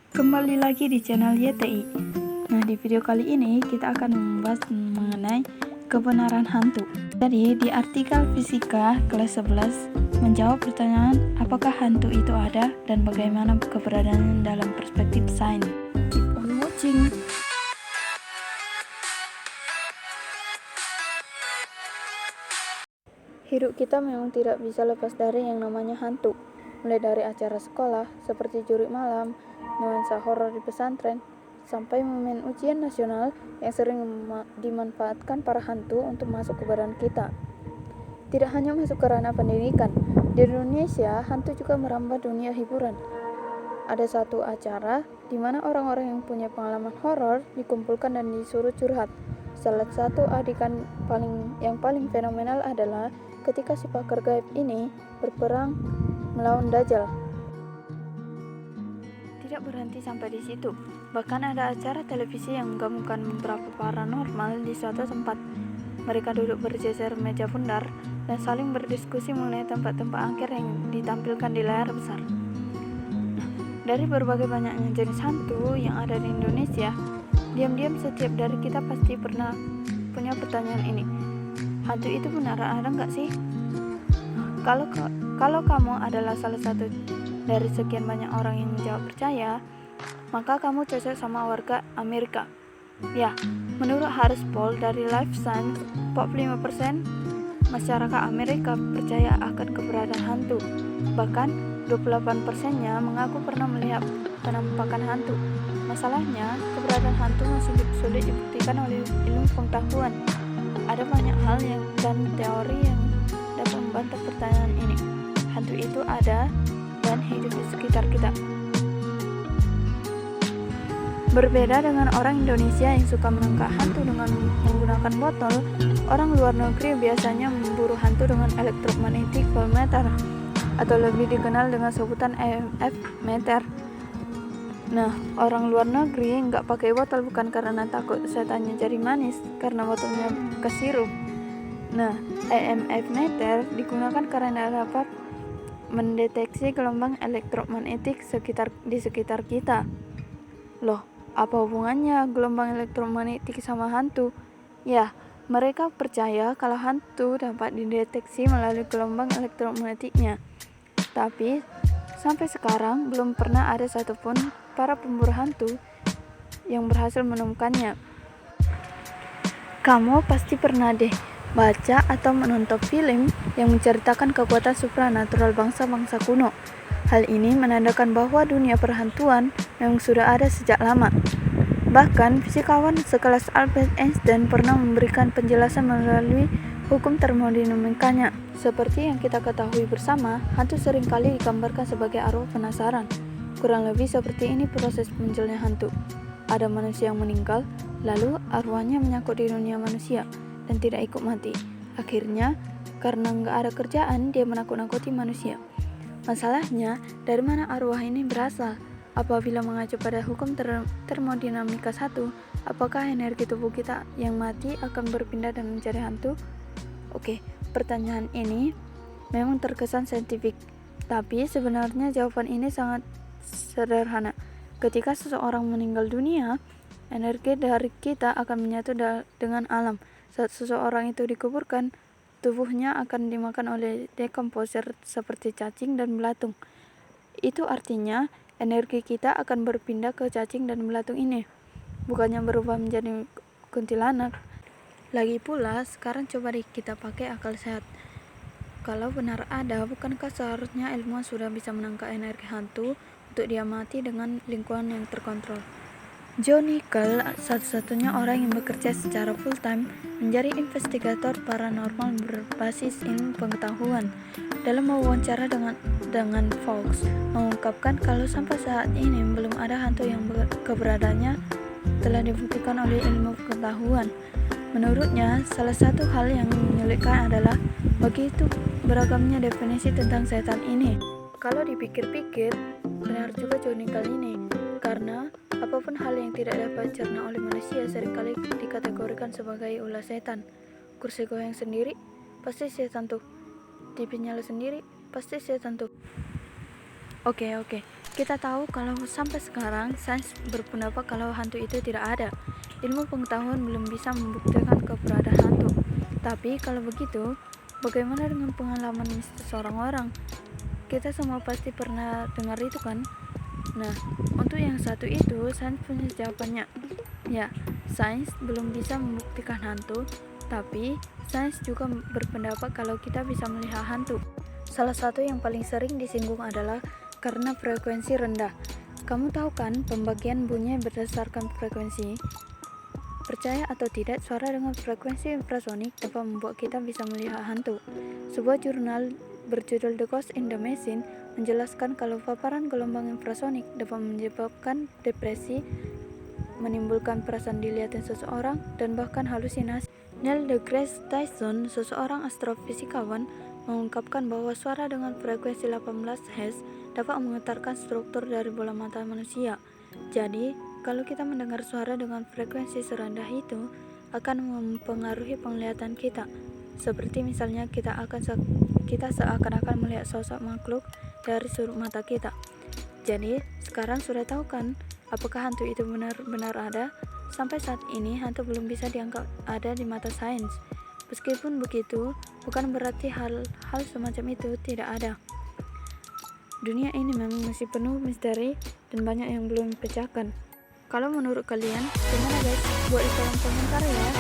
Kembali lagi di channel YTI. Nah, di video kali ini kita akan membahas mengenai kebenaran hantu. Jadi, di artikel fisika kelas 11 menjawab pertanyaan apakah hantu itu ada dan bagaimana keberadaannya dalam perspektif sains. Keep on watching. Hidup kita memang tidak bisa lepas dari yang namanya hantu. Mulai dari acara sekolah, seperti jurik malam, nuansa horor di pesantren, sampai momen ujian nasional yang sering dimanfaatkan para hantu untuk masuk ke badan kita. Tidak hanya masuk ke ranah pendidikan, di Indonesia hantu juga merambah dunia hiburan. Ada satu acara di mana orang-orang yang punya pengalaman horor dikumpulkan dan disuruh curhat. Salah satu adegan yang paling fenomenal adalah ketika si pakar gaib ini berperang melawan Dajjal. Tidak berhenti sampai di situ, bahkan ada acara televisi yang menggabungkan beberapa paranormal di suatu tempat. Mereka duduk berjejer meja bundar dan saling berdiskusi mengenai tempat-tempat angker yang ditampilkan di layar besar. Dari berbagai banyaknya jenis hantu yang ada di Indonesia, diam-diam setiap dari kita pasti pernah punya pertanyaan ini. Hantu itu benar ada nggak sih? Kalau kamu adalah salah satu dari sekian banyak orang yang menjawab percaya, maka kamu cocok sama warga Amerika. Ya, menurut Harris Poll dari Life Science, 45% masyarakat Amerika percaya akan keberadaan hantu. Bahkan 28%-nya mengaku pernah melihat penampakan hantu. Masalahnya, keberadaan hantu masih sulit dibuktikan oleh ilmu pengetahuan. Ada banyak hal dan teori yang dapat membantah pertanyaan ini. Hantu itu ada dan hidup di sekitar kita. Berbeda dengan orang Indonesia yang suka menangkap hantu dengan menggunakan botol, orang luar negeri biasanya memburu hantu dengan electromagnetic meter atau lebih dikenal dengan sebutan EMF meter. Nah, orang luar negeri nggak pakai botol bukan karena takut setannya jadi manis, karena botolnya kesirup. Nah, EMF meter digunakan karena dapat mendeteksi gelombang elektromagnetik di sekitar kita. Loh, apa hubungannya gelombang elektromagnetik sama hantu? Ya, mereka percaya kalau hantu dapat dideteksi melalui gelombang elektromagnetiknya. Tapi, sampai sekarang belum pernah ada satupun para pemburu hantu yang berhasil menemukannya. Kamu pasti pernah deh baca atau menonton film yang menceritakan kekuatan supranatural bangsa-bangsa kuno. Hal ini menandakan bahwa dunia perhantuan memang sudah ada sejak lama. Bahkan, fisikawan sekelas Albert Einstein pernah memberikan penjelasan melalui hukum termodinamikanya. Seperti yang kita ketahui bersama, hantu seringkali digambarkan sebagai arwah penasaran. Kurang lebih seperti ini proses munculnya hantu. Ada manusia yang meninggal, lalu arwahnya menyangkut di dunia manusia dan tidak ikut mati. Akhirnya, karena nggak ada kerjaan, dia menakut-nakuti manusia. Masalahnya, dari mana arwah ini berasal? Apabila mengacu pada hukum termodinamika 1, apakah energi tubuh kita yang mati akan berpindah dan menjadi hantu? Oke, pertanyaan ini memang terkesan saintifik, tapi sebenarnya jawaban ini sangat sederhana. Ketika seseorang meninggal dunia, energi dari kita akan menyatu dengan alam. Saat seseorang itu dikuburkan, tubuhnya akan dimakan oleh dekomposer seperti cacing dan belatung. Itu artinya energi kita akan berpindah ke cacing dan belatung ini, bukannya berubah menjadi kuntilanak. Lagi pula, sekarang coba kita pakai akal sehat. Kalau benar ada, bukankah seharusnya ilmuwan sudah bisa menangkap energi hantu untuk dia mati dengan lingkungan yang terkontrol? Joe Nickell, satu-satunya orang yang bekerja secara full-time menjadi investigator paranormal berbasis ilmu pengetahuan, dalam wawancara dengan Fox, mengungkapkan kalau sampai saat ini belum ada hantu yang keberadaannya telah dibuktikan oleh ilmu pengetahuan. Menurutnya, salah satu hal yang menyulitkan adalah begitu beragamnya definisi tentang setan ini. Kalau dipikir-pikir, benar juga Joe Nickell ini, karena apapun hal yang tidak dapat dicerna oleh manusia seringkali dikategorikan sebagai ulah setan. Kursi goyang sendiri, pasti setan tuh. TV nyala sendiri, pasti setan tuh. Oke. Kita tahu kalau sampai sekarang sains berpendapat kalau hantu itu tidak ada. Ilmu pengetahuan belum bisa membuktikan keberadaan hantu. Tapi kalau begitu, bagaimana dengan pengalaman mistis orang-orang? Kita semua pasti pernah dengar itu kan? Nah, untuk yang satu itu, sains punya jawabannya. Ya, sains belum bisa membuktikan hantu, tapi sains juga berpendapat kalau kita bisa melihat hantu. Salah satu yang paling sering disinggung adalah karena frekuensi rendah. Kamu tahu kan, pembagian bunyi berdasarkan frekuensi? Percaya atau tidak, suara dengan frekuensi infrasonik dapat membuat kita bisa melihat hantu. Sebuah jurnal berjudul The Ghost in the Machine menjelaskan kalau paparan gelombang infrasonik dapat menyebabkan depresi, menimbulkan perasaan dilihatin seseorang, dan bahkan halusinasi. Neil deGrasse Tyson, seseorang astrofisikawan, mengungkapkan bahwa suara dengan frekuensi 18 Hz dapat menggetarkan struktur dari bola mata manusia. Jadi, kalau kita mendengar suara dengan frekuensi serendah itu, akan mempengaruhi penglihatan kita. Seperti misalnya kita seakan-akan melihat sosok makhluk dari sudut mata kita. Jadi, sekarang sudah tahu kan, apakah hantu itu benar-benar ada? Sampai saat ini, hantu belum bisa dianggap ada di mata sains. Meskipun begitu, bukan berarti hal-hal semacam itu tidak ada. Dunia ini memang masih penuh misteri dan banyak yang belum dipecahkan. Kalau menurut kalian, gimana guys? Buat di kolom komentar ya.